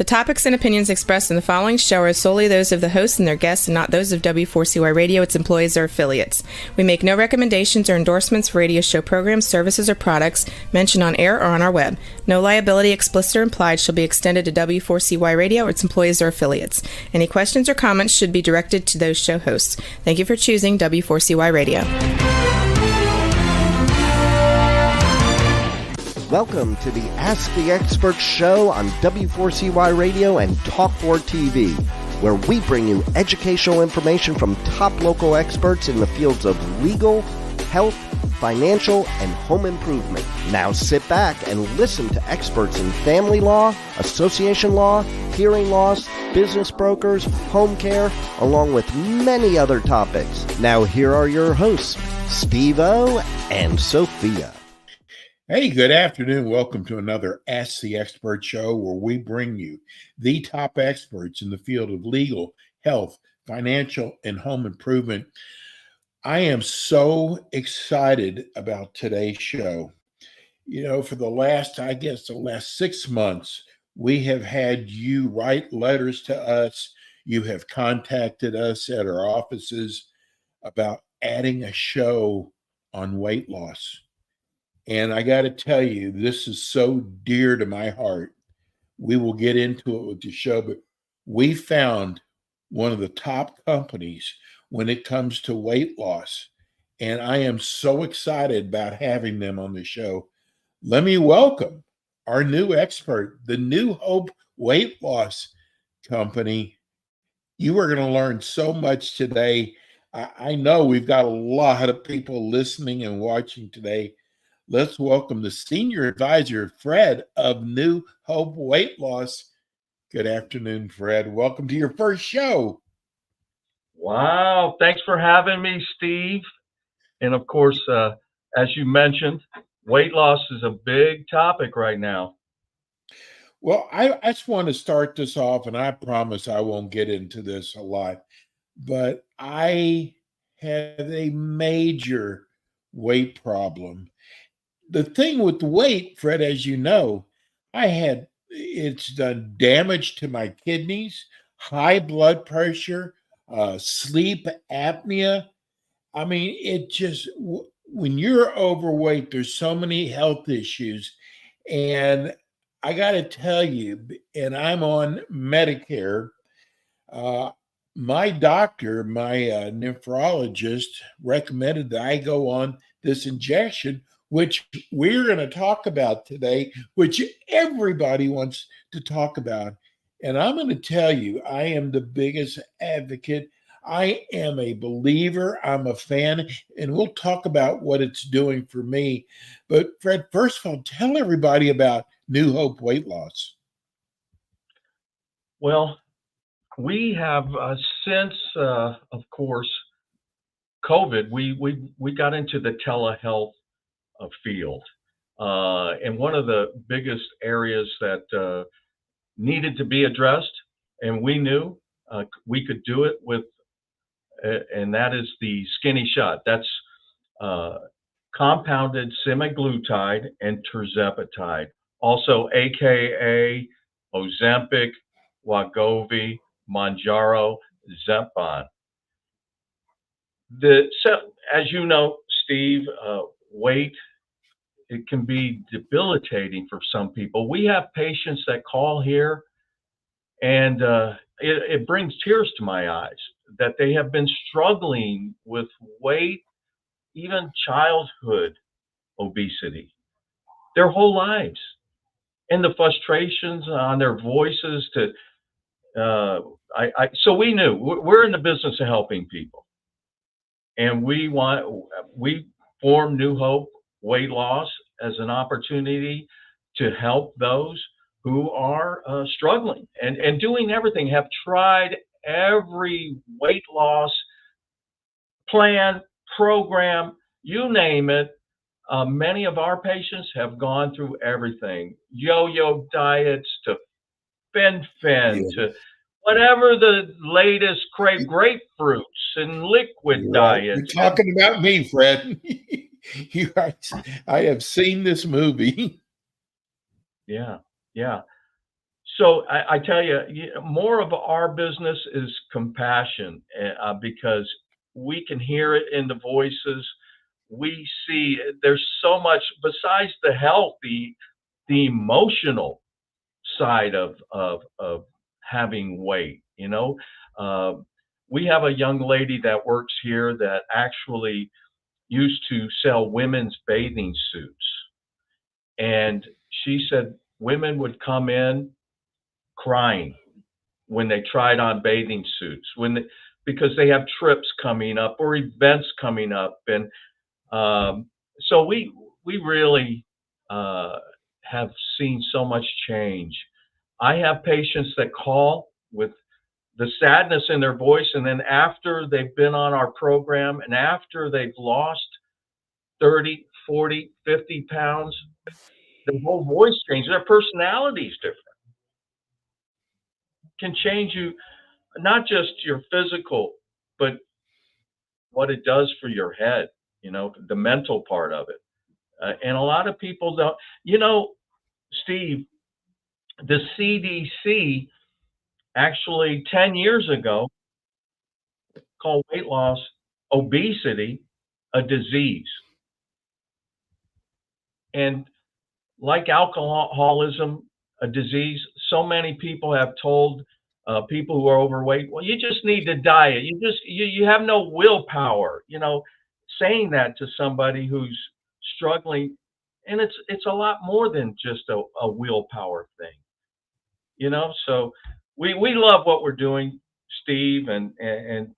topics and opinions expressed in the following show are solely those of the hosts and their guests and not those of W4CY Radio, its employees, or affiliates. We make no recommendations or endorsements for radio show programs, services, or products mentioned on air or on our web. No liability, explicit or implied, shall be extended to W4CY Radio or its employees or affiliates. Any questions or comments should be directed to those show hosts. Thank you for choosing W4CY Radio. Welcome to the Ask the Expert show on W4CY Radio and Talk4 TV, where we bring you educational information from top local experts in the fields of legal, health, financial, and home improvement. Now sit back and listen to experts in family law, association law, hearing loss, business brokers, home care, along with many other topics. Now here are your hosts, Steve-O and Sophia. Hey, good afternoon. Welcome to another Ask the Expert show where we bring you the top experts in the field of legal, health, financial, and home improvement. I am so excited about today's show. You know, for the last 6 months, we have had you write letters to us. You have contacted us at our offices about adding a show on weight loss. And I got to tell you, this is so dear to my heart. We will get into it with the show, but we found one of the top companies when it comes to weight loss. And I am so excited about having them on the show. Let me welcome our new expert, the New Hope Weight Loss Company. You are going to learn so much today. I know we've got a lot of people listening and watching today. Let's welcome the Senior Advisor, Fred, of New Hope Weight Loss. Good afternoon, Fred. Welcome to your first show. Wow. Thanks for having me, Steve. And of course, as you mentioned, weight loss is a big topic right now. Well, I just want to start this off, and I promise I won't get into this a lot, but I have a major weight problem. The thing with weight, Fred, as you know, it's done damage to my kidneys, high blood pressure, sleep apnea. I mean, when you're overweight, there's so many health issues. And I got to tell you, and I'm on Medicare, my doctor, my nephrologist recommended that I go on this injection, which we're going to talk about today, which everybody wants to talk about. And I'm going to tell you, I am the biggest advocate. I am a believer. I'm a fan, and we'll talk about what it's doing for me. But Fred, first of all, tell everybody about New Hope Weight Loss. Well, we have since, of course, COVID, we got into the telehealth field. And one of the biggest areas that needed to be addressed, and we knew we could do it with, and that is the skinny shot. That's compounded semaglutide and tirzepatide, also AKA Ozempic, Wegovy, Mounjaro, Zepbound. So, as you know, Steve, weight, it can be debilitating for some people. We have patients that call here, and it brings tears to my eyes that they have been struggling with weight, even childhood obesity, their whole lives. And the frustrations on their voices so we knew we're in the business of helping people. And we formed New Hope Weight Loss as an opportunity to help those who are struggling and doing everything, have tried every weight loss plan, program, you name it. Many of our patients have gone through everything, yo-yo diets to fen-phen to whatever the latest grapefruits and liquid diets. You're talking about me, Fred. I have seen this movie. Yeah. So I tell you, more of our business is compassion, because we can hear it in the voices. We see there's so much besides the health, the emotional side of having weight. Uh, we have a young lady that works here that actually used to sell women's bathing suits, and she said women would come in crying when they tried on bathing suits because they have trips coming up or events coming up, and so we really have seen so much change. I have patients that call with the sadness in their voice, and then after they've been on our program and after they've lost 30, 40, 50 pounds, their whole voice changes. Their personality is different. Can change you, not just your physical, but what it does for your head, the mental part of it. And a lot of people don't, Steve, the CDC actually 10 years ago called weight loss, obesity, a disease. And like alcoholism, a disease, so many people have told people who are overweight, well, you just need to diet. You have no willpower. Saying that to somebody who's struggling, and it's a lot more than just a willpower thing. So we love what we're doing, Steve, and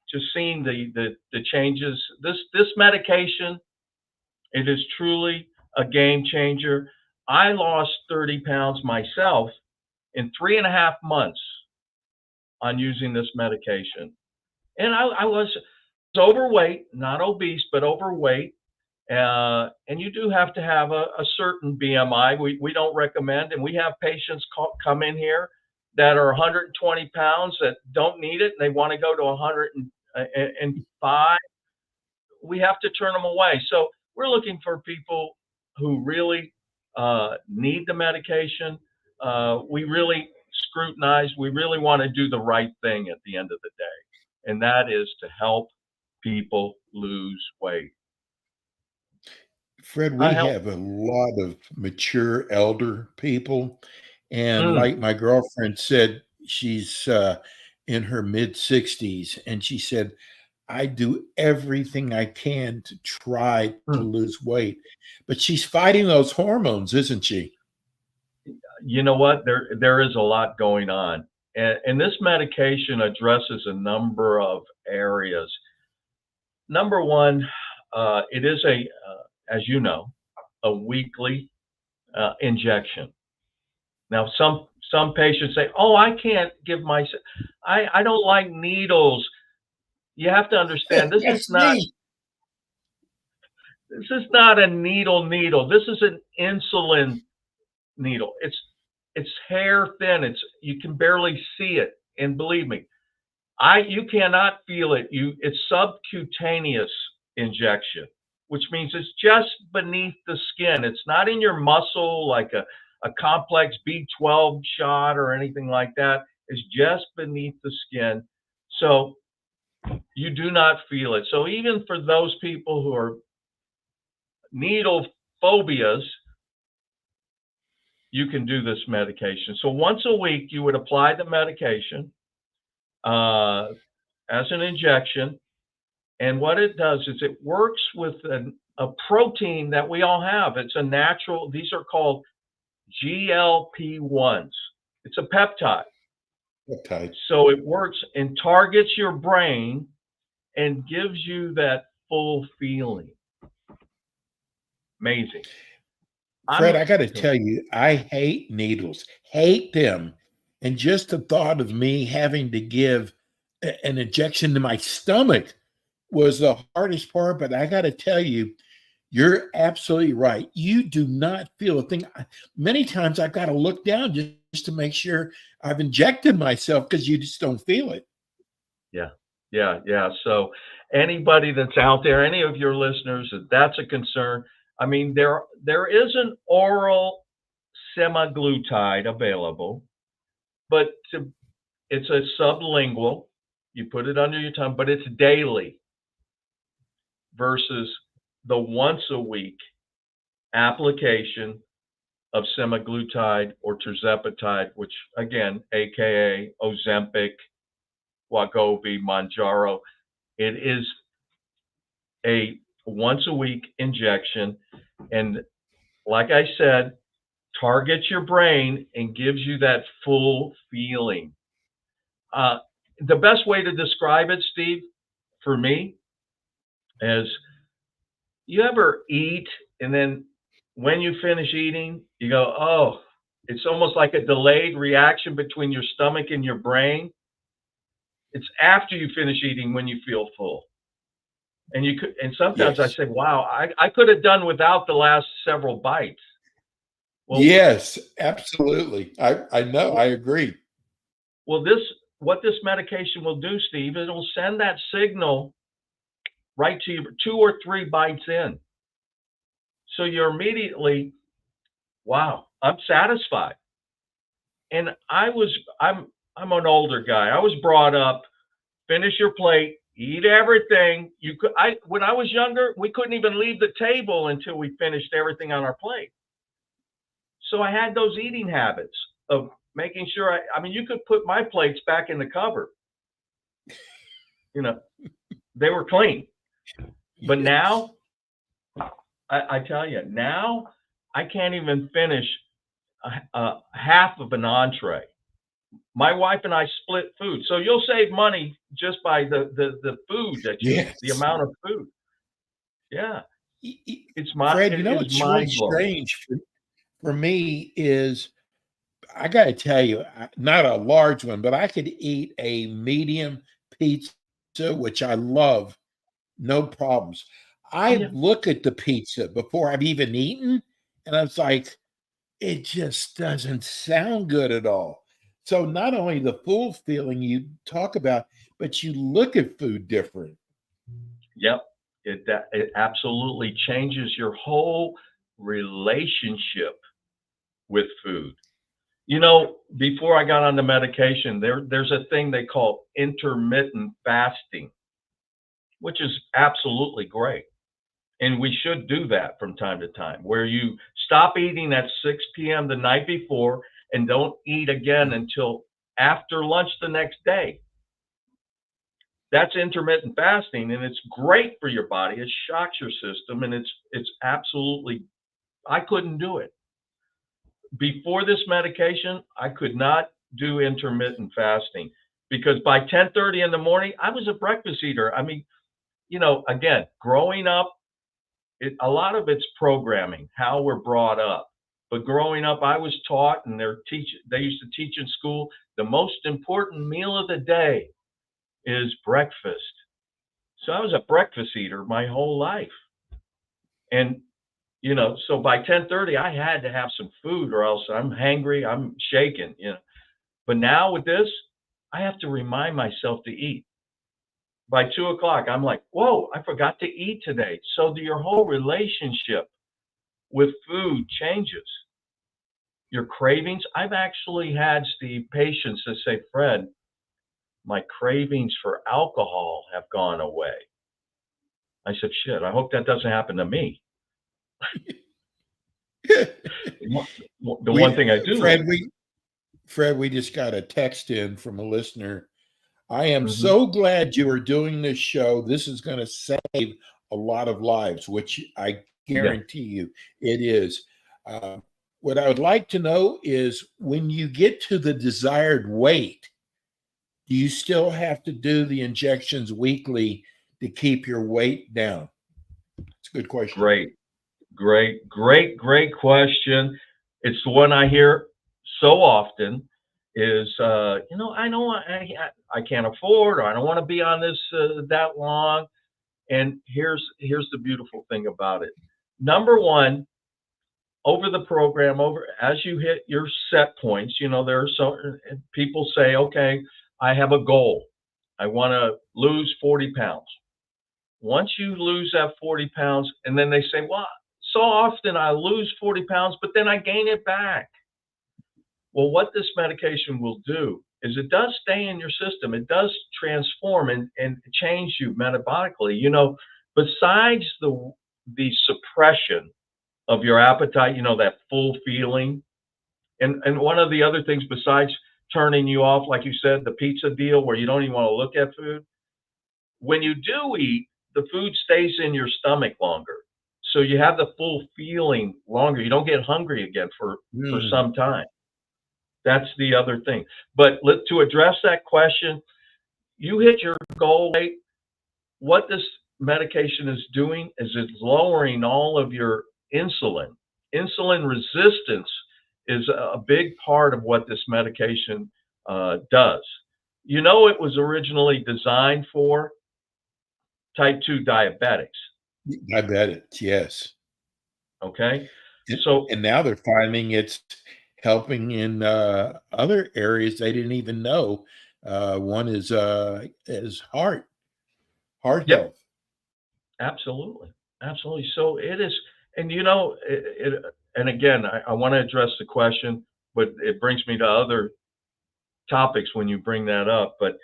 just seeing the changes. This medication, it is truly a game changer. I lost 30 pounds myself in 3.5 months on using this medication. And I was overweight, not obese, but overweight. And you do have to have a certain BMI. We don't recommend, and we have patients come in here that are 120 pounds that don't need it, and they want to go to 105. We have to turn them away. So we're looking for people who really need the medication. We really scrutinize. We really want to do the right thing at the end of the day, and that is to help people lose weight. Fred, I we help. have a lot of mature elder people. And Mm, like my girlfriend said, she's in her mid 60s. And she said, I do everything I can to try to mm. lose weight. But she's fighting those hormones, isn't she? You know what? There is a lot going on, and this medication addresses a number of areas. Number one, it is as you know, a weekly injection. Now, some patients say, "Oh, I can't give myself. I don't like needles." You have to understand That's me. this is not a needle. This is an insulin needle. It's hair thin. You can barely see it. And believe me, you cannot feel it. It's subcutaneous injection, which means it's just beneath the skin. It's not in your muscle like a complex B12 shot or anything like that. It's just beneath the skin. So you do not feel it. So even for those people who are needle phobias, you can do this medication. So once a week, you would apply the medication uh, as an injection. And what it does is it works with a protein that we all have. It's a natural, these are called GLP-1s. It's a peptide. Okay. So it works and targets your brain and gives you that full feeling. Amazing. Fred, I got to tell you, I hate needles, hate them. And just the thought of me having to give an injection to my stomach was the hardest part. But I got to tell you, you're absolutely right. You do not feel a thing. Many times I've got to look down just to make sure I've injected myself because you just don't feel it. Yeah. So anybody that's out there, any of your listeners, that's a concern. I mean, there is an oral semaglutide available. but it's a sublingual. You put it under your tongue, but it's daily versus the once a week application of semaglutide or tirzepatide, which again, aka Ozempic, Wegovy, Mounjaro. It is a once a week injection, and like I said, targets your brain and gives you that full feeling. The best way to describe it, Steve, for me, is you ever eat and then when you finish eating, you go, oh, it's almost like a delayed reaction between your stomach and your brain. It's after you finish eating when you feel full. And sometimes I Yes. say, wow, I could have done without the last several bites. Well, Yes, absolutely. I know. I agree. well, what this medication will do, Steve, is it'll send that signal right to you 2 or 3 bites in. So you're immediately, wow, I'm satisfied. And I'm an older guy. I was brought up, finish your plate, eat everything. When I was younger, we couldn't even leave the table until we finished everything on our plate. So I had those eating habits of making sure I mean, you could put my plates back in the cupboard. You know, they were clean. But Yes. now, I tell you, now I can't even finish half of an entree. My wife and I split food, so you'll save money just by the food that you eat, the Yes. amount of food. Yeah, Fred, it you know is what's really mind blowing. strange for me is I got to tell you, not a large one, but I could eat a medium pizza, which I love, no problems. I Yeah, look at the pizza before I've even eaten, and I was like, it just doesn't sound good at all. So not only the full feeling you talk about, but you look at food different. yep. It absolutely changes your whole relationship with food. You know, before I got on the medication, there's a thing they call intermittent fasting, which is absolutely great. And we should do that from time to time, where you stop eating at 6 p.m. the night before and don't eat again until after lunch the next day. That's intermittent fasting, and it's great for your body. It shocks your system, and it's absolutely. I couldn't do it before this medication. I could not do intermittent fasting because by 10:30 in the morning, I was a breakfast eater. I mean, again, growing up, a lot of it's programming, how we're brought up. But growing up, I was taught, and they used to teach in school, the most important meal of the day is breakfast. So I was a breakfast eater my whole life. And, so by 10:30, I had to have some food or else I'm hangry, I'm shaking. But now with this, I have to remind myself to eat. By 2 o'clock, I'm like, whoa, I forgot to eat today. So your whole relationship with food changes. Your cravings. I've actually had, Steve, patients that say, Fred, my cravings for alcohol have gone away. I said, shit, I hope that doesn't happen to me. The one we thing I do Fred, like. we just got a text in from a listener. I am Hmm. so glad you are doing this show. This is going to save a lot of lives, which I Yeah. guarantee you it is. Uh, what I would like to know is when you get to the desired weight, do you still have to do the injections weekly to keep your weight down? It's a good question. Great, great question. It's the one I hear so often is, I don't want, I can't afford, or I don't want to be on this that long. And here's the beautiful thing about it. Number one, over the program, as you hit your set points, there are some people say, okay, I have a goal. I want to lose 40 pounds. Once you lose that 40 pounds, and then they say, well, so often I lose 40 pounds, but then I gain it back. Well, what this medication will do is it does stay in your system. It does transform and change you metabolically. Besides the suppression of your appetite, that full feeling, and one of the other things besides turning you off, like you said, the pizza deal where you don't even want to look at food. When you do eat, the food stays in your stomach longer. So you have the full feeling longer. You don't get hungry again for Mm. some time. That's the other thing. But to address that question, you hit your goal weight. What this medication is doing is it's lowering all of your insulin. Insulin resistance is a big part of what this medication does. It was originally designed for type 2 diabetics. Diabetics, yes. Okay. And, So, and now they're finding it's helping in other areas they didn't even know. One is heart yep, health. absolutely. Absolutely. So it is. And, and again, I want to address the question, but it brings me to other topics when you bring that up. But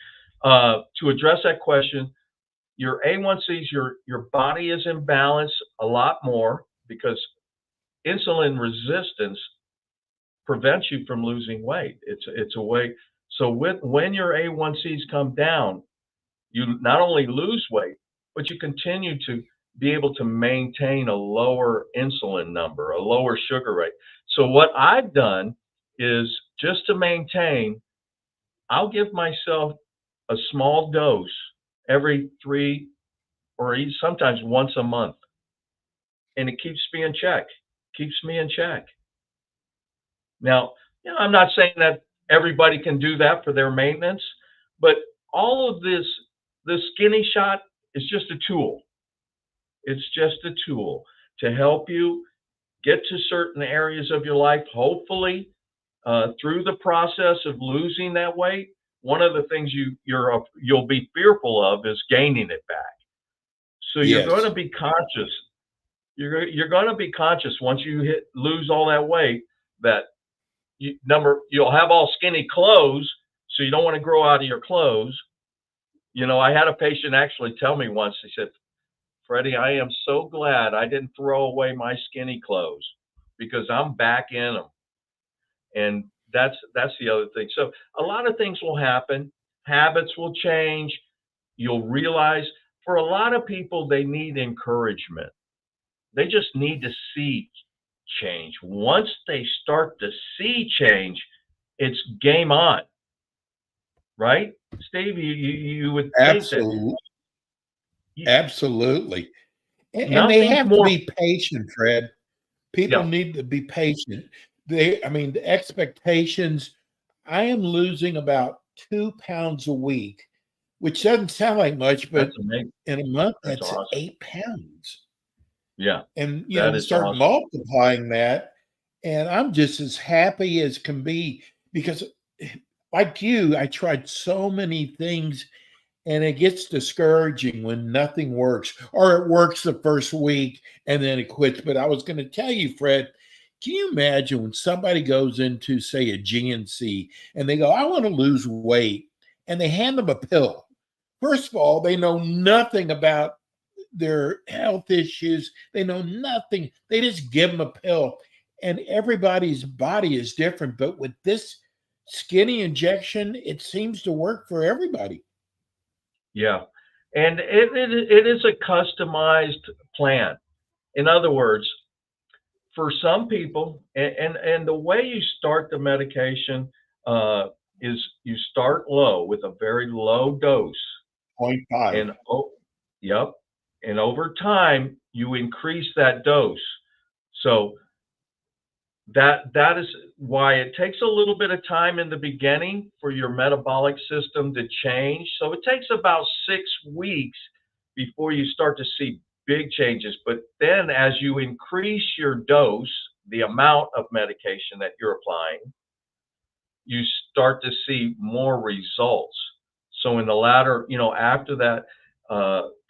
to address that question, your A1Cs, your body is in balance a lot more because insulin resistance prevents you from losing weight. It's a way. So when your A1Cs come down, you not only lose weight, but you continue to be able to maintain a lower insulin number, a lower sugar rate. So what I've done is just to maintain, I'll give myself a small dose every 3 or sometimes once a month, and it keeps me in check. Keeps me in check. Now, I'm not saying that everybody can do that for their maintenance, but all of this skinny shot is just a tool. It's just a tool to help you get to certain areas of your life. Hopefully, through the process of losing that weight, one of the things you'll be fearful of is gaining it back. So you're going Yes. to be conscious. You're going to be conscious once you lose all that weight that you'll have all skinny clothes, so you don't want to grow out of your clothes. I had a patient actually tell me once. He said, "Freddie, I am so glad I didn't throw away my skinny clothes because I'm back in them." And that's the other thing. So a lot of things will happen. Habits will change. You'll realize for a lot of people, they need encouragement. They just need to see change. Once they start to see change, it's game on, right? Steve, you would think that Absolutely. you, Absolutely. And they nothing's have to more. be patient, Fred. People Yeah, need to be patient. The expectations, I am losing about 2 pounds a week, which doesn't sound like much, but that's amazing. in a month, That's that's awesome. 8 pounds. Yeah, And, that is start awesome. multiplying that. And I'm just as happy as can be because, like you, I tried so many things and it gets discouraging when nothing works or it works the first week and then it quits. But I was going to tell you, Fred, can you imagine when somebody goes into, say, a GNC and they go, I want to lose weight, and they hand them a pill? First of all, they know nothing about their health issues. They know nothing. They just give them a pill. And everybody's body is different. But with this skinny injection, it seems to work for everybody. Yeah, and it is a customized plan. In other words, for some people, and the way you start the medication is you start low with a very low dose, Point 0.5. and yep, and over time you increase that dose. So that is why it takes a little bit of time in the beginning for your metabolic system to change. So it takes about 6 weeks before you start to see big changes. But then as you increase your dose, the amount of medication that you're applying, you start to see more results. So in the latter, after that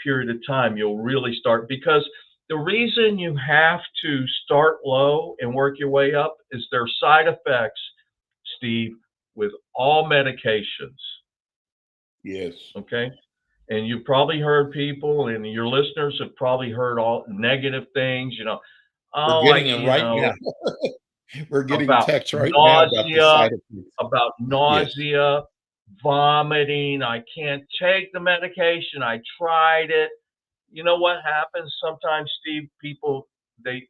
period of time, you'll really start, because the reason you have to start low and work your way up is their side effects Steve, with all medications. Yes. Okay. And you've probably heard people, and your listeners have probably heard all negative things, We're oh, getting them right now. We're getting about texts right now about the side effects. about Yes. nausea, vomiting. I can't take the medication. I tried it. You know what happens sometimes, Steve? People, they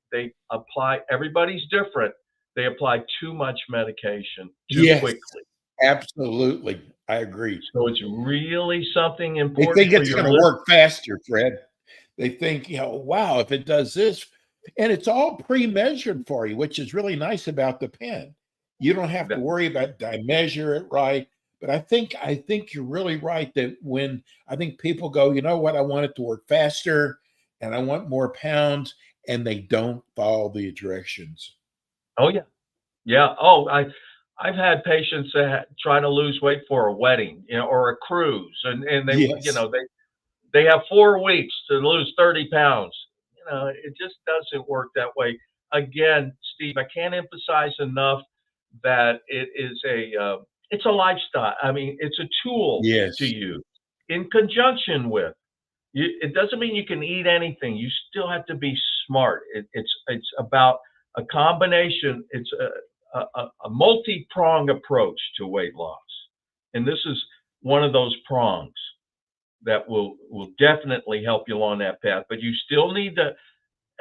apply, everybody's different. They apply too much medication too Yes, quickly. absolutely. I agree. So it's really something They important think for it's your going to work faster, Fred. They think, wow, if it does this, and it's all pre-measured for you, which is really nice about the pen. You don't have to worry about, did I measure it right? But I think you're really right that when I think people go, you know what, I want it to work faster and I want more pounds, and they don't follow the directions. Oh yeah, yeah. Oh, I've had patients that try to lose weight for a wedding, or a cruise, and they, Yes. they have 4 weeks to lose 30 pounds. It just doesn't work that way. Again, Steve, I can't emphasize enough that it's a lifestyle. I mean, it's a tool to Yes. use in conjunction with. It doesn't mean you can eat anything. You still have to be smart. It's about a combination. It's a multi-prong approach to weight loss, and this is one of those prongs that will definitely help you along that path. But you still need to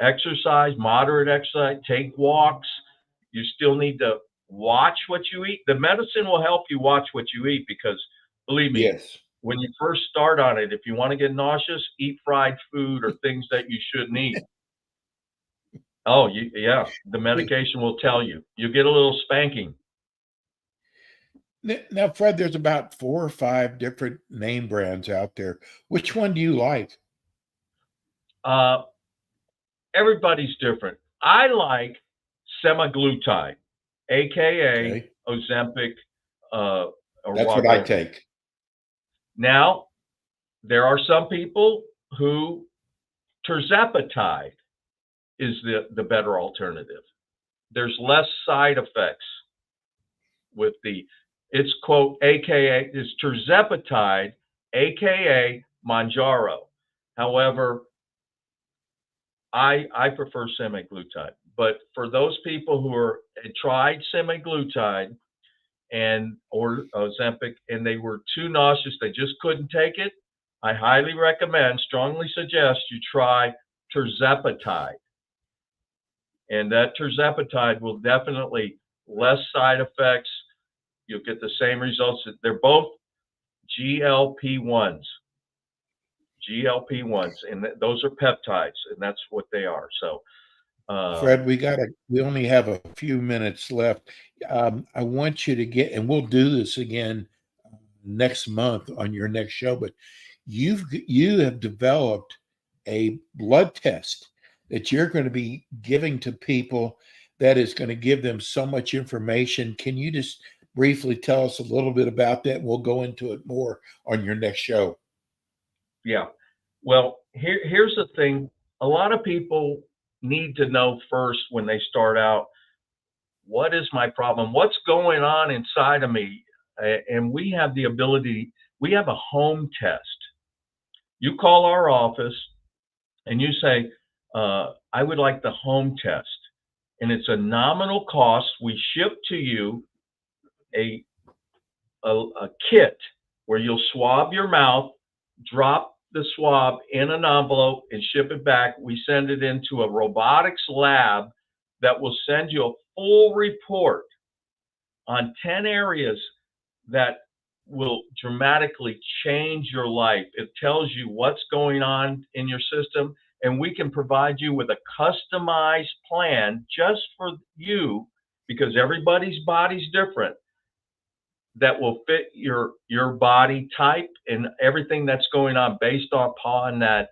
exercise, moderate exercise, take walks. You still need to watch what you eat. The medicine will help you watch what you eat, because believe me, Yes. when you first start on it, if you want to get nauseous, eat fried food or things that you shouldn't eat. Oh, yeah, the medication will tell you. You get a little spanking. Now, Fred, there's about 4 or 5 different name brands out there. Which one do you like? Uh, Everybody's different. I like semaglutide, aka Okay. Ozempic, or That's what I Wegovy. take. Now, there are some people who tirzepatide is the better alternative. There's less side effects with it's quote, AKA, is tirzepatide, AKA Manjaro. However, I prefer semaglutide. But for those people who had tried semaglutide or Ozempic, and they were too nauseous, they just couldn't take it, I highly recommend, strongly suggest you try tirzepatide. And that tirzepatide will definitely less side effects. You'll get the same results. They're both GLP-1s. GLP-1s, and those are peptides, and that's what they are. So, Fred, we only have a few minutes left. I want you to and we'll do this again next month on your next show, but you have developed a blood test that you're going to be giving to people that is going to give them so much information. Can you just briefly tell us a little bit about that? We'll go into it more on your next show. yeah. Well, here's the thing. A lot of people need to know first when they start out, what is my problem? What's going on inside of me? And we have the ability, we have a home test. You call our office and you say, I would like the home test. And it's a nominal cost. We ship to you a kit where you'll swab your mouth, drop the swab in an envelope, and ship it back. We send it into a robotics lab that will send you a full report on 10 areas that will dramatically change your life. It tells you what's going on in your system, and we can provide you with a customized plan just for you, because everybody's body's different, that will fit your body type and everything that's going on based upon that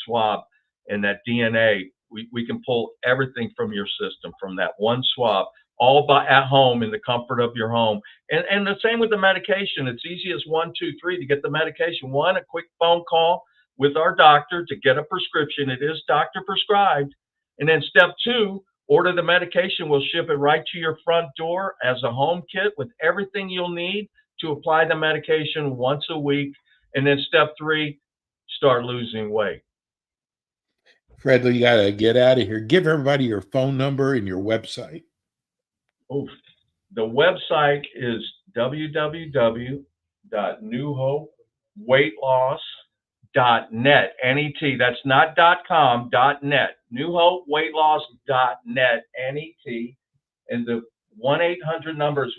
swab and that DNA. We can pull everything from your system from that one swab, all at home in the comfort of your home. And the same with the medication. It's easy as 1, 2, 3 to get the medication. 1, a quick phone call with our doctor to get a prescription. It is doctor prescribed. And then step 2, Order the medication. We'll ship it right to your front door as a home kit with everything you'll need to apply the medication once a week. And then step 3, start losing weight. Fred, you got to get out of here. Give everybody your phone number and your website. Oh, the website is www.newhopeweightloss.net. N-E-T. That's not .com, .net. newhopeweightloss.net. N-E-T. And the 1-800 number is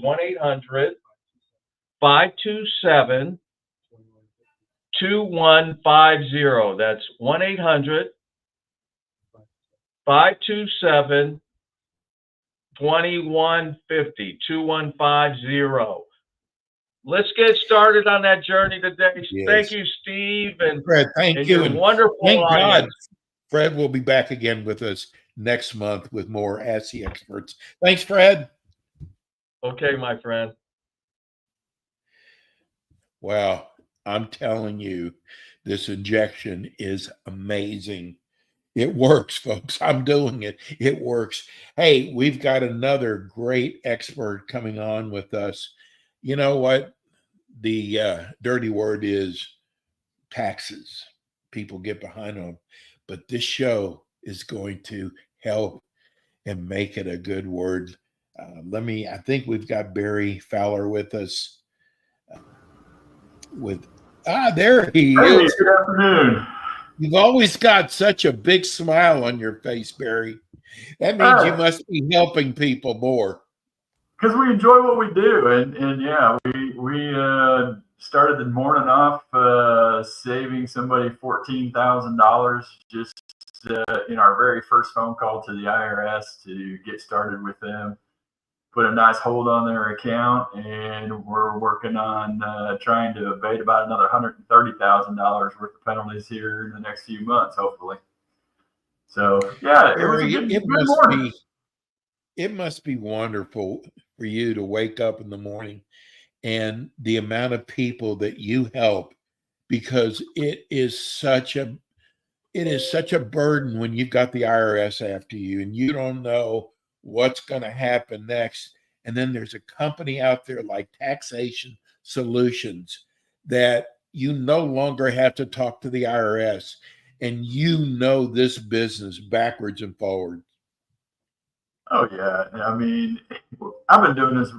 1-800-527-2150. That's 1-800-527-2150. 2150. Let's get started on that journey today. Yes. Thank you, Steve, and Fred, thank you. Your wonderful thank audience. God Fred will be back again with us next month with more Ask the Experts. Thanks, Fred. Okay, my friend. Wow, I'm telling you, this injection is amazing. It works, folks. I'm doing it. It works. Hey, we've got another great expert coming on with us. You know what? The dirty word is taxes. People get behind them. But this show is going to help and make it a good word. I think we've got Barry Fowler with us. There he is. Good afternoon. You've always got such a big smile on your face, Barry. That means you must be helping people more. Because we enjoy what we do, and yeah, we started the morning off saving somebody $14,000 just in our very first phone call to the IRS to get started with them. Put a nice hold on their account, and we're working on trying to abate about another $130,000 worth of penalties here in the next few months, hopefully. So yeah, it must be wonderful for you to wake up in the morning and the amount of people that you help, because it is such a burden when you've got the IRS after you and you don't know what's going to happen next. And then there's a company out there like Taxation Solutions that you no longer have to talk to the IRS, and you know this business backwards and forwards. Oh yeah, I mean, I've been doing this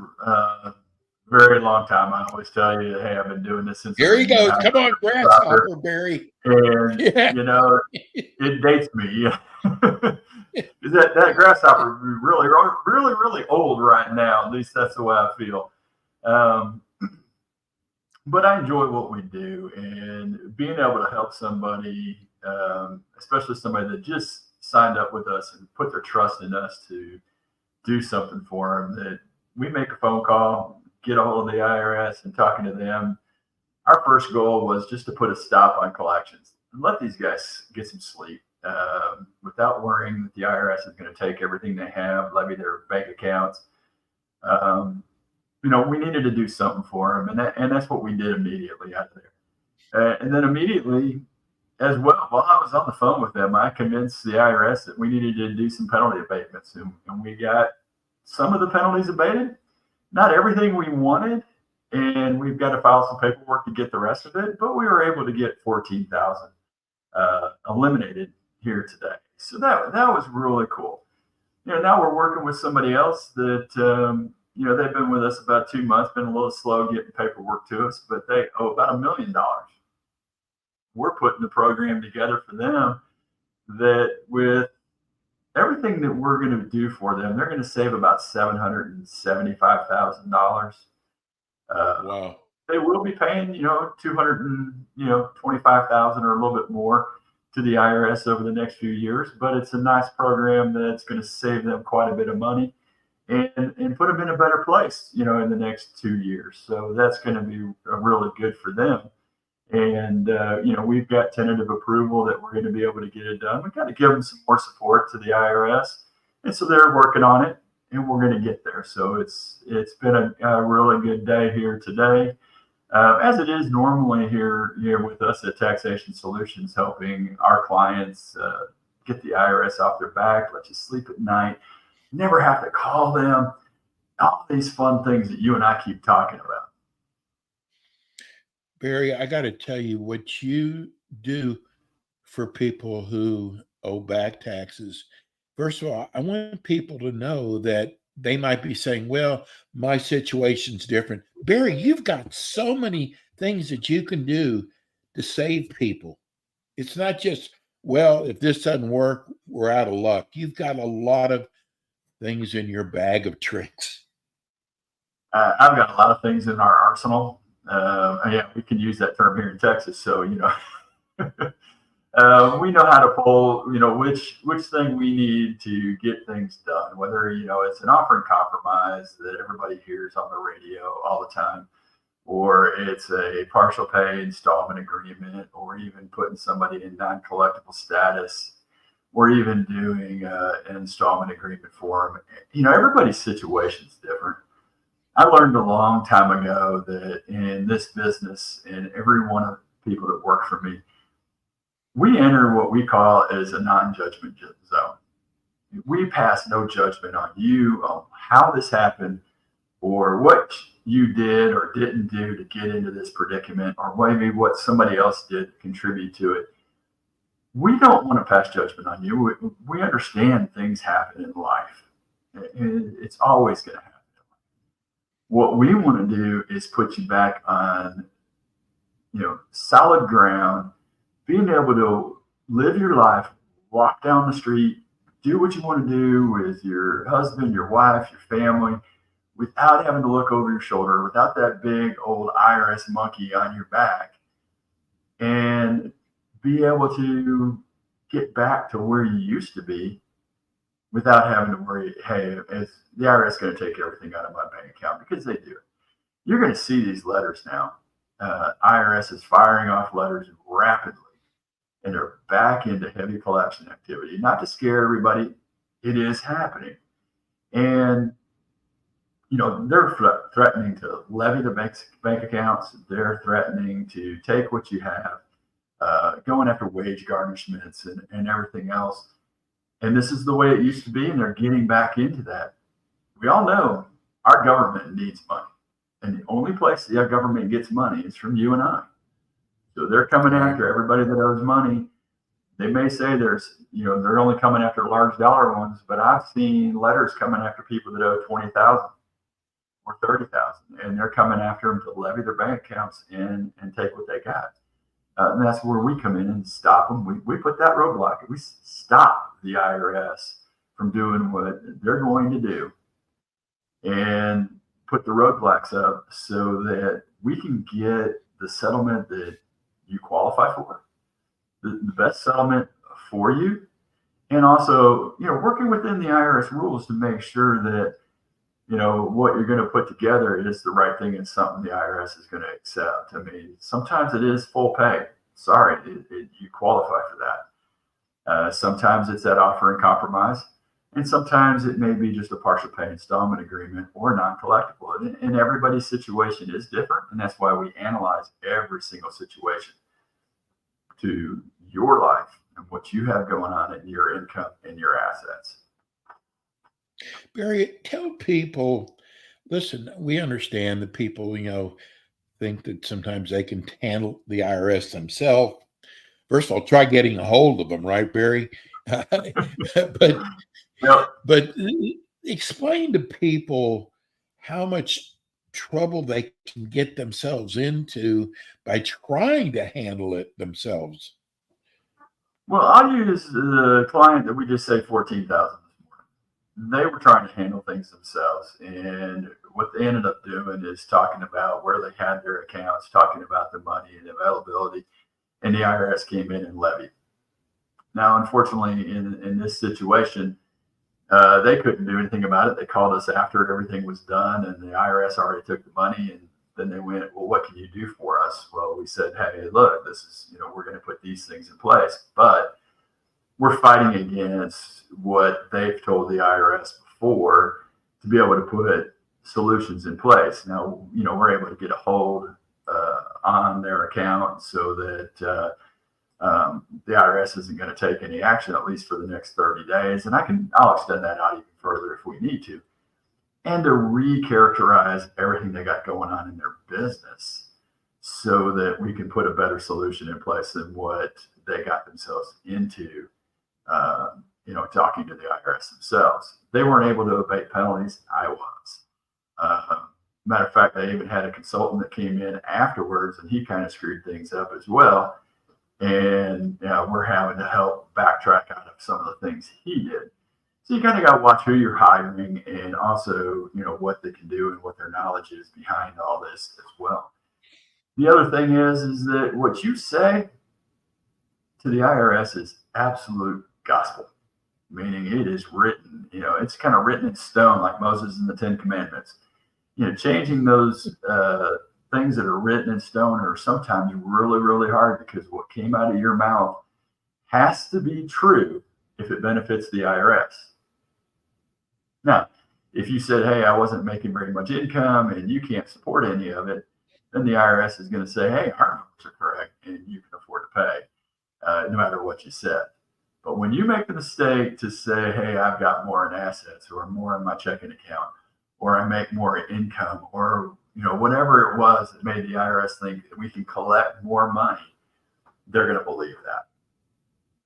very long time. I always tell you, hey, I've been doing this since. Here he goes. Come on, grasshopper, Barry. And you know, it dates me. that grasshopper would be really old right now. At least that's the way I feel. But I enjoy what we do, and being able to help somebody, especially somebody that just signed up with us and put their trust in us to do something for them, that we make a phone call, get a hold of the IRS and talking to them. Our first goal was just to put a stop on collections and let these guys get some sleep without worrying that the IRS is going to take everything they have, levy their bank accounts. You know, we needed to do something for them, and that's what we did immediately out there. And then immediately, as well, while I was on the phone with them, I convinced the IRS that we needed to do some penalty abatements, and we got some of the penalties abated. Not everything we wanted, and we've got to file some paperwork to get the rest of it, but we were able to get 14,000 eliminated here today. So that was really cool. You know, now we're working with somebody else that, you know, they've been with us about 2 months, been a little slow getting paperwork to us, but they owe about $1 million. We're putting the program together for them that with everything that we're going to do for them, they're going to save about $775,000. Wow. They will be paying, you know, $225,000 or a little bit more to the IRS over the next few years, but it's a nice program that's going to save them quite a bit of money and put them in a better place, you know, in the next 2 years. So that's going to be really good for them. And, you know, we've got tentative approval that we're going to be able to get it done. We've got to give them some more support to the IRS. And so they're working on it, and we're going to get there. So it's been a really good day here today, as it is normally here with us at Taxation Solutions, helping our clients get the IRS off their back, let you sleep at night. never have to call them, all these fun things that you and I keep talking about. Barry, I got to tell you, what you do for people who owe back taxes. First of all, I want people to know that they might be saying, well, my situation's different. Barry, you've got so many things that you can do to save people. It's not just, well, if this doesn't work, we're out of luck. You've got a lot of things in your bag of tricks. I've got a lot of things in our arsenal. Yeah, we can use that term here in Texas. So, we know how to pull, which thing we need to get things done, whether, it's an offer and compromise that everybody hears on the radio all the time, or it's a partial pay installment agreement, or even putting somebody in non-collectible status, or even doing an installment agreement for them. Everybody's situation is different. I learned a long time ago that in this business, and every one of the people that work for me, we enter what we call as a non-judgment zone. We pass no judgment on you, on how this happened, or what you did or didn't do to get into this predicament, or maybe what somebody else did to contribute to it. We don't want to pass judgment on you. We understand things happen in life. It's always going to happen. What we want to do is put you back on, solid ground, being able to live your life, walk down the street, do what you want to do with your husband, your wife, your family, without having to look over your shoulder, without that big old IRS monkey on your back, and be able to get back to where you used to be without having to worry, hey, is the IRS going to take everything out of my bank account? Because they do. You're going to see these letters now. IRS is firing off letters rapidly, and they're back into heavy collection activity. Not to scare everybody, it is happening. And, they're threatening to levy the bank accounts. They're threatening to take what you have, going after wage garnishments and everything else. And this is the way it used to be, and they're getting back into that. We all know our government needs money. And the only place the government gets money is from you and I. So they're coming after everybody that owes money. They may say they're only coming after large dollar ones, but I've seen letters coming after people that owe 20,000 or 30,000, and they're coming after them to levy their bank accounts and take what they got. And that's where we come in and stop them. We put that roadblock. We stop the IRS from doing what they're going to do, and put the roadblocks up so that we can get the settlement that you qualify for, the best settlement for you, and also, working within the IRS rules to make sure that, what you're going to put together is the right thing and something the IRS is going to accept. I mean, sometimes it is full pay. Sorry, you qualify for that. Sometimes it's that offer and compromise, and sometimes it may be just a partial pay installment agreement or non-collectible. And everybody's situation is different, and that's why we analyze every single situation to your life and what you have going on in your income and your assets. Barry, tell people, listen, we understand that people, think that sometimes they can handle the IRS themselves. First of all, try getting a hold of them, right, Barry? but Yep. but explain to people how much trouble they can get themselves into by trying to handle it themselves. Well, I'll use the client that we just say 14,000. They were trying to handle things themselves, and what they ended up doing is talking about where they had their accounts, talking about the money and availability, and the IRS came in and levied. Now, unfortunately, in this situation, they couldn't do anything about it. They called us after everything was done, and the IRS already took the money, and then they went, well, what can you do for us? Well, we said, hey, look, this is, we're going to put these things in place, but we're fighting against what they've told the IRS before to be able to put solutions in place. Now, we're able to get a hold on their account so that the IRS isn't going to take any action, at least for the next 30 days. And I'll extend that out even further if we need to. And to recharacterize everything they got going on in their business so that we can put a better solution in place than what they got themselves into, talking to the IRS themselves. They weren't able to abate penalties. I was. Matter of fact, they even had a consultant that came in afterwards, and he kind of screwed things up as well. And we're having to help backtrack out of some of the things he did. So you kind of got to watch who you're hiring, and also, what they can do and what their knowledge is behind all this as well. The other thing is that what you say to the IRS is absolute gospel, meaning it is written, it's kind of written in stone, like Moses and the 10 Commandments. Changing those things that are written in stone are sometimes really, really hard, because what came out of your mouth has to be true if it benefits the IRS. Now, if you said, hey, I wasn't making very much income and you can't support any of it, then the IRS is going to say, hey, our numbers are correct and you can afford to pay, no matter what you said. But when you make the mistake to say, hey, I've got more in assets, or more in my checking account, or I make more income, or whatever it was that made the IRS think that we can collect more money, they're going to believe that.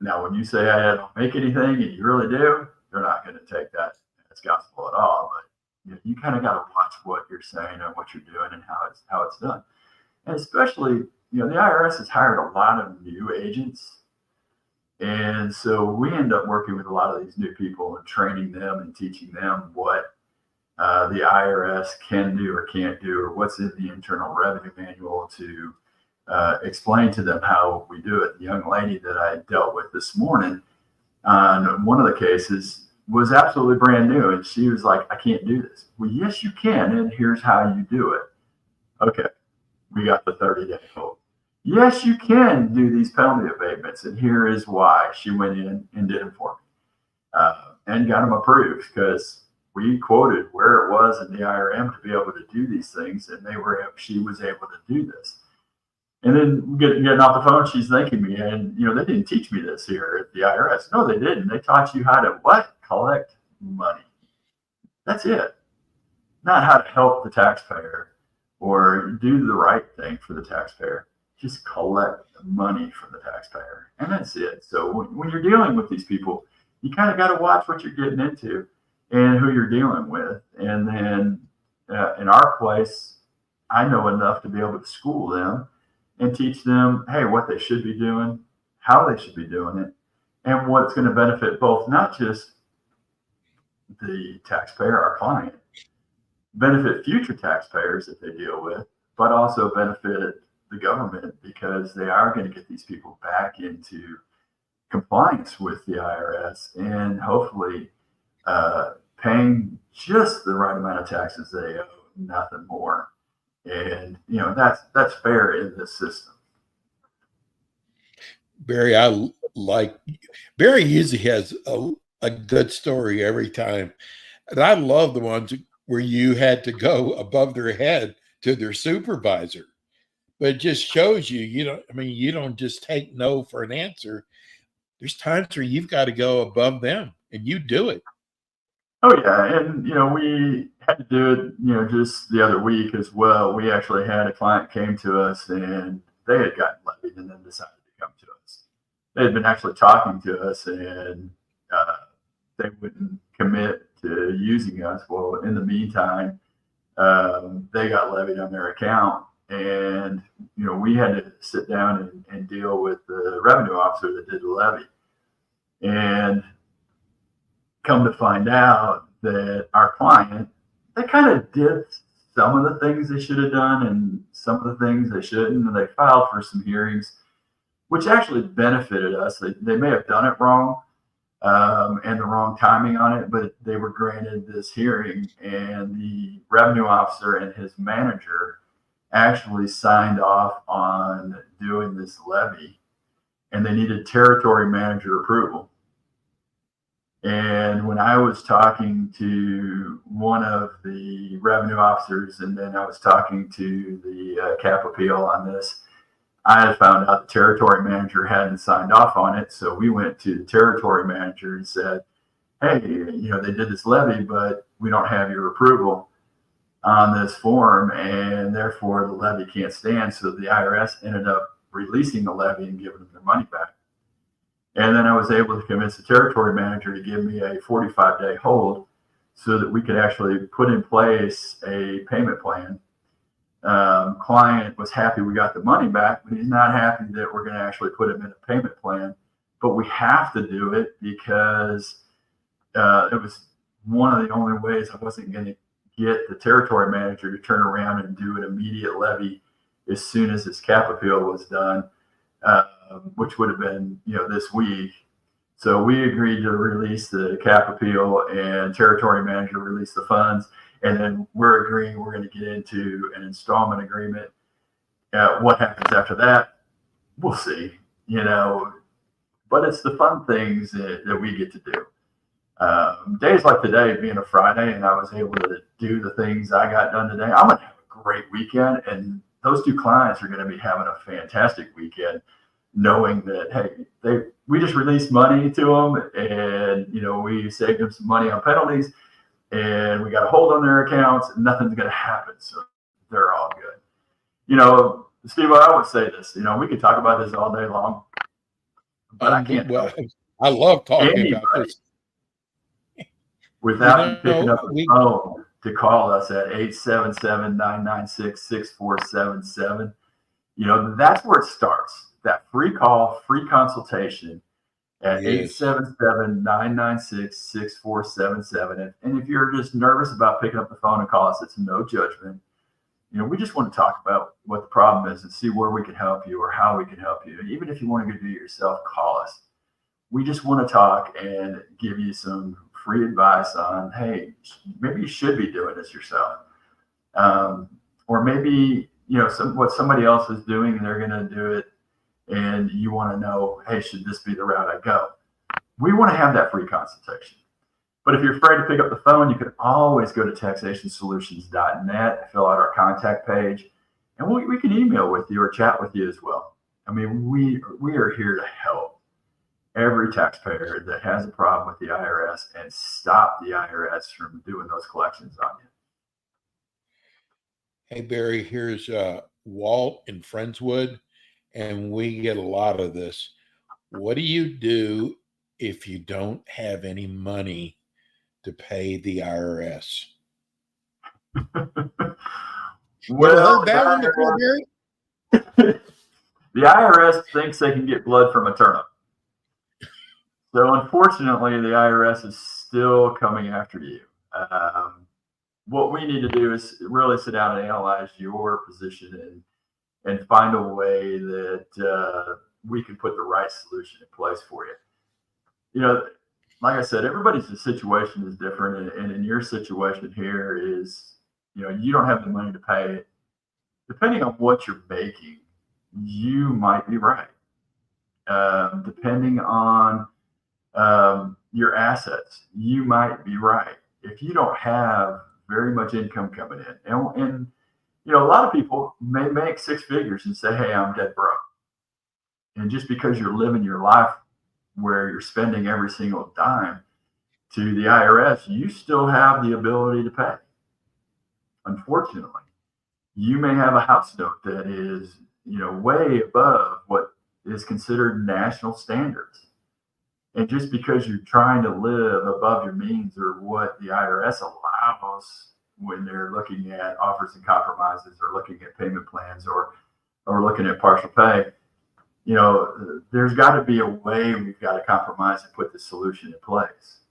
Now, when you say, hey, I don't make anything, and you really do, they're not going to take that as gospel at all. But you kind of got to watch what you're saying and what you're doing and how it's done. And especially, the IRS has hired a lot of new agents. And so we end up working with a lot of these new people and training them and teaching them what the IRS can do or can't do, or what's in the Internal Revenue Manual, to explain to them how we do it. The young lady that I dealt with this morning on one of the cases was absolutely brand new, and she was like, I can't do this. Well, yes, you can, and here's how you do it. Okay, we got the 30-day hold. Yes, you can do these penalty abatements, and here is why. She went in and did them for me and got them approved, because we quoted where it was in the IRM to be able to do these things, and she was able to do this. And then getting off the phone, she's thanking me, and they didn't teach me this here at the IRS. No, they didn't. They taught you how to what? Collect money. That's it. Not how to help the taxpayer or do the right thing for the taxpayer. Just collect the money from the taxpayer, and that's it. So when you're dealing with these people, you kind of got to watch what you're getting into and who you're dealing with. And then in our place, I know enough to be able to school them and teach them, hey, what they should be doing, how they should be doing it, and what's going to benefit both, not just the taxpayer, our client, benefit future taxpayers that they deal with, but also benefit the government, because they are going to get these people back into compliance with the IRS and hopefully paying just the right amount of taxes they owe, nothing more. And that's fair in this system. Barry, Barry usually has a good story every time, and I love the ones where you had to go above their head to their supervisor. But it just shows you don't just take no for an answer. There's times where you've got to go above them, and you do it. Oh yeah, and we had to do it, just the other week as well. We actually had a client came to us, and they had gotten levied and then decided to come to us. They had been actually talking to us, and they wouldn't commit to using us. Well, in the meantime, they got levied on their account, and we had to sit down and deal with the revenue officer that did the levy. And come to find out that our client, they kind of did some of the things they should have done and some of the things they shouldn't. And they filed for some hearings, which actually benefited us. They may have done it wrong and the wrong timing on it, but they were granted this hearing, and the revenue officer and his manager actually signed off on doing this levy, and they needed territory manager approval. And when I was talking to one of the revenue officers, and then I was talking to the cap appeal on this, I had found out the territory manager hadn't signed off on it. So we went to the territory manager and said, hey, they did this levy, but we don't have your approval on this form, and therefore the levy can't stand. So the IRS ended up releasing the levy and giving them their money back. And then I was able to convince the territory manager to give me a 45-day hold so that we could actually put in place a payment plan. Client was happy we got the money back, but he's not happy that we're going to actually put him in a payment plan. But we have to do it because it was one of the only ways I wasn't going to get the territory manager to turn around and do an immediate levy as soon as his cap appeal was done, which would have been, this week. So we agreed to release the cap appeal, and territory manager released the funds. And then we're agreeing we're going to get into an installment agreement. What happens after that, we'll see, but it's the fun things that we get to do. Days like today being a Friday, and I was able to do the things I got done today, I'm going to have a great weekend. And those two clients are going to be having a fantastic weekend, knowing that, hey, we just released money to them, and, we saved them some money on penalties, and we got a hold on their accounts, and nothing's going to happen. So they're all good. Steve, I would say this, we could talk about this all day long, but I can't. Well, I love talking about this. Without you picking up the phone to call us at 877-996-6477. That's where it starts. That free call, free consultation at 877-996-6477. And if you're just nervous about picking up the phone and call us, it's no judgment. We just want to talk about what the problem is and see where we can help you or how we can help you. Even if you want to go do it yourself, call us. We just want to talk and give you some free advice on, hey, maybe you should be doing this yourself. Or maybe, what somebody else is doing and they're going to do it, and you want to know, hey, should this be the route I go? We want to have that free consultation. But if you're afraid to pick up the phone, you can always go to taxationsolutions.net, fill out our contact page, and we can email with you or chat with you as well. I mean, we are here to help every taxpayer that has a problem with the IRS and stop the IRS from doing those collections on you. Hey, Barry, here's Walt in Friendswood, and we get a lot of this. What do you do if you don't have any money to pay the IRS? Well, that one before, Barry? The IRS thinks they can get blood from a turnip. So unfortunately, the IRS is still coming after you. What we need to do is really sit down and analyze your position and find a way that we can put the right solution in place for you. Like I said, everybody's situation is different. And in your situation here is, you don't have the money to pay it. Depending on what you're making, you might be right. Depending on your assets, you might be right. If you don't have very much income coming in, and a lot of people may make six figures and say, hey, I'm dead broke. And just because you're living your life where you're spending every single dime to the IRS, you still have the ability to pay. Unfortunately, you may have a house note that is, way above what is considered national standards. And just because you're trying to live above your means or what the IRS allows when they're looking at offers and compromises or looking at payment plans or looking at partial pay, there's got to be a way we've got to compromise and put the solution in place.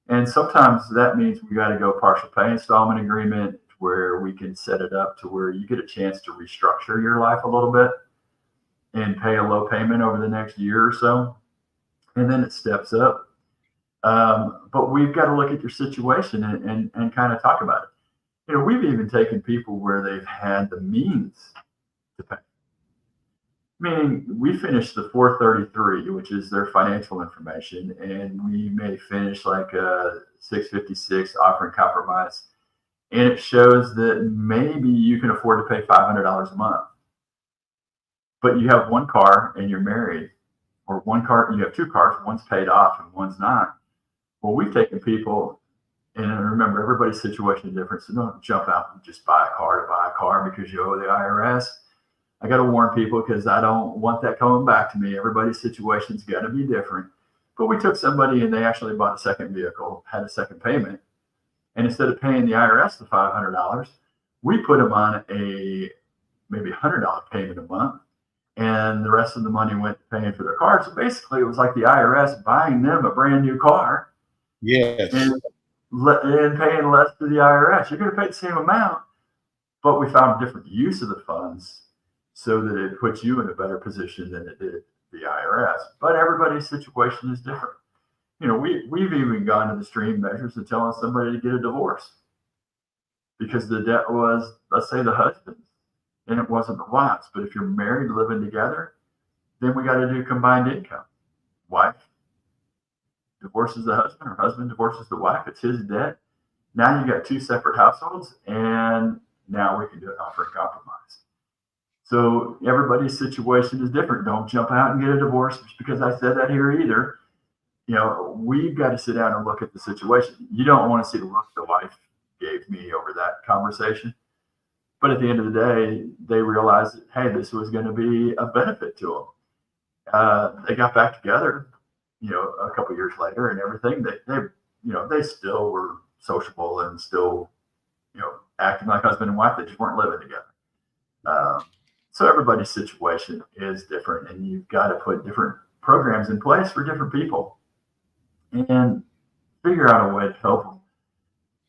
And sometimes that means we got to go partial pay installment agreement where we can set it up to where you get a chance to restructure your life a little bit and pay a low payment over the next year or so. And then it steps up. But we've got to look at your situation and kind of talk about it. We've even taken people where they've had the means to pay. Meaning we finished the 433, which is their financial information, and we may finish like a 656 offering compromise. And it shows that maybe you can afford to pay $500 a month. but you have one car and you're married, or one car and you have two cars, one's paid off and one's not. Well, we've taken people, and remember, everybody's situation is different, so don't jump out and just buy a car to buy a car because you owe the IRS. I got to warn people because I don't want that coming back to me. Everybody's situation's got to be different. But we took somebody and they actually bought a second vehicle, had a second payment, and instead of paying the IRS the $500, we put them on a maybe $100 payment a month, and the rest of the money went to paying for their car. So basically, it was like the IRS buying them a brand new car. Yes. And paying less to the IRS. You're going to pay the same amount, but we found a different use of the funds so that it puts you in a better position than it did the IRS. But everybody's situation is different. We've even gone to the extreme measures of telling somebody to get a divorce because the debt was, let's say, the husband's, and it wasn't the wife's. But if you're married living together, then we got to do combined income. Wife divorces the husband, or husband divorces the wife. It's his debt. Now you got two separate households, and now we can do an offer and compromise. So everybody's situation is different. Don't jump out and get a divorce just because I said that here either. We've got to sit down and look at the situation. You don't want to see the look the wife gave me over that conversation. But at the end of the day, they realized that, hey, this was going to be a benefit to them. They got back together, a couple of years later and everything. They still were sociable and still, acting like husband and wife. They just weren't living together. So everybody's situation is different, and you've got to put different programs in place for different people and figure out a way to help them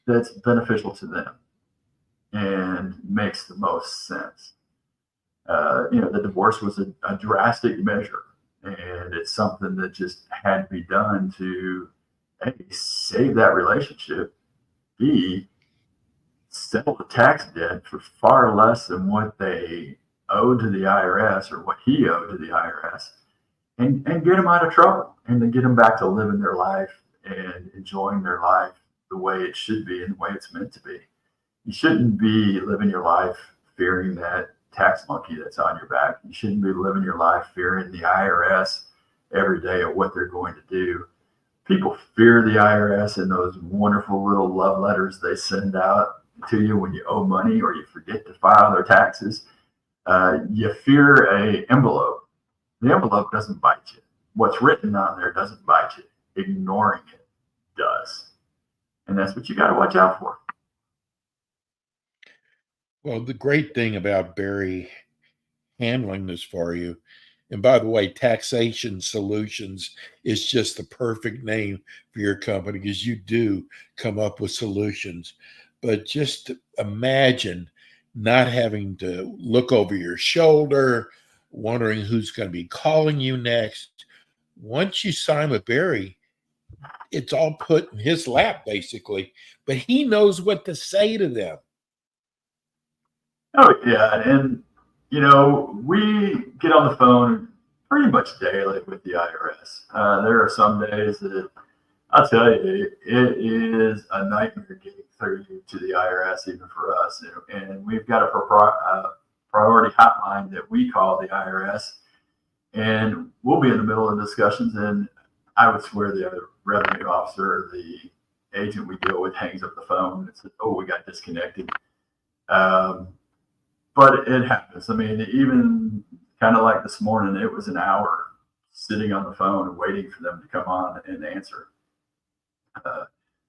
that's beneficial to them and makes the most sense. The divorce was a drastic measure, and it's something that just had to be done to A, save that relationship, B, settle the tax debt for far less than what they owed to the IRS or what he owed to the IRS, and get them out of trouble, and then get them back to living their life and enjoying their life the way it should be and the way it's meant to be. You shouldn't be living your life fearing that tax monkey that's on your back. You shouldn't be living your life fearing the IRS every day of what they're going to do. People fear the IRS and those wonderful little love letters they send out to you when you owe money or you forget to file their taxes. You fear a envelope. The envelope doesn't bite you. What's written on there doesn't bite you. Ignoring it does. And that's what you got to watch out for. Well, the great thing about Barry handling this for you, and by the way, Taxation Solutions is just the perfect name for your company because you do come up with solutions. But just imagine not having to look over your shoulder, wondering who's going to be calling you next. Once you sign with Barry, it's all put in his lap, basically. But he knows what to say to them. Oh, yeah. And, we get on the phone pretty much daily with the IRS. There are some days that I'll tell you, it is a nightmare getting through to the IRS, even for us. And we've got a priority hotline that we call the IRS. And we'll be in the middle of discussions, and I would swear the other revenue officer or the agent we deal with hangs up the phone and says, "Oh, we got disconnected." But it happens. I mean, even kind of like this morning, it was an hour sitting on the phone and waiting for them to come on and answer.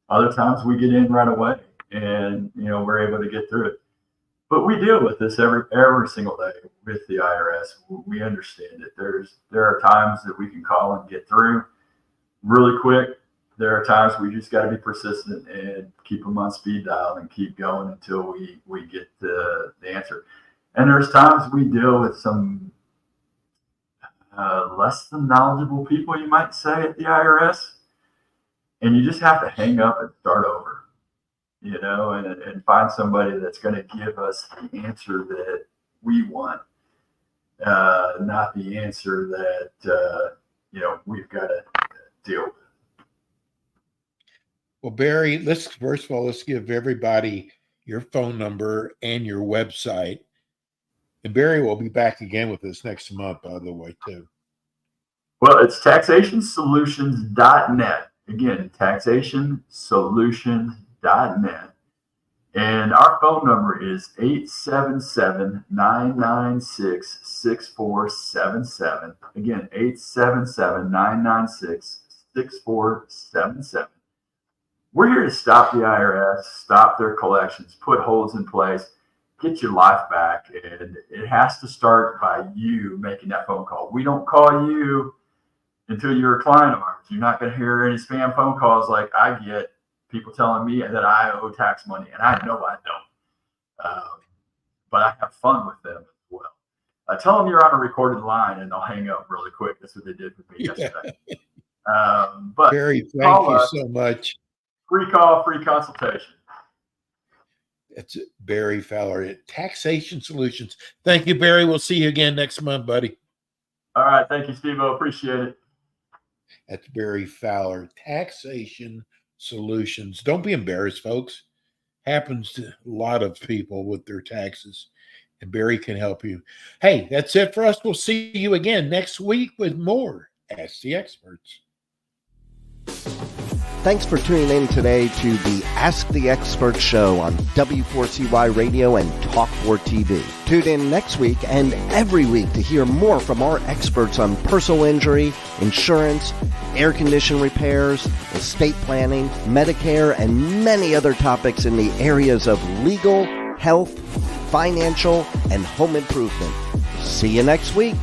Other times we get in right away and, we're able to get through it. But we deal with this every single day with the IRS. We understand it. There are times that we can call and get through really quick. There are times we just got to be persistent and keep them on speed dial and keep going until we get the answer. And there's times we deal with some less than knowledgeable people, you might say, at the IRS. And you just have to hang up and start over, and find somebody that's going to give us the answer that we want, not the answer that, we've got to deal with. Well, Barry, let's give everybody your phone number and your website. And Barry will be back again with us next month, by the way, too. Well, it's taxationsolutions.net. Again, taxationsolutions.net. And our phone number is 877-996-6477. Again, 877-996-6477. We're here to stop the IRS, stop their collections, put holds in place, get your life back. And it has to start by you making that phone call. We don't call you until you're a client of ours. You're not going to hear any spam phone calls like I get, people telling me that I owe tax money, and I know I don't. But I have fun with them as well. Tell them you're on a recorded line, and they'll hang up really quick. That's what they did with me yesterday. But Barry, thank you so much. Free call, free consultation. It's Barry Fowler at Taxation Solutions. Thank you, Barry. We'll see you again next month, buddy. All right. Thank you, Steve-O. Appreciate it. That's Barry Fowler, Taxation Solutions. Don't be embarrassed, folks. Happens to a lot of people with their taxes, and Barry can help you. Hey, that's it for us. We'll see you again next week with more Ask the Experts. Thanks for tuning in today to the Ask the Expert show on W4CY Radio and Talk4 TV. Tune in next week and every week to hear more from our experts on personal injury, insurance, air condition repairs, estate planning, Medicare, and many other topics in the areas of legal, health, financial, and home improvement. See you next week.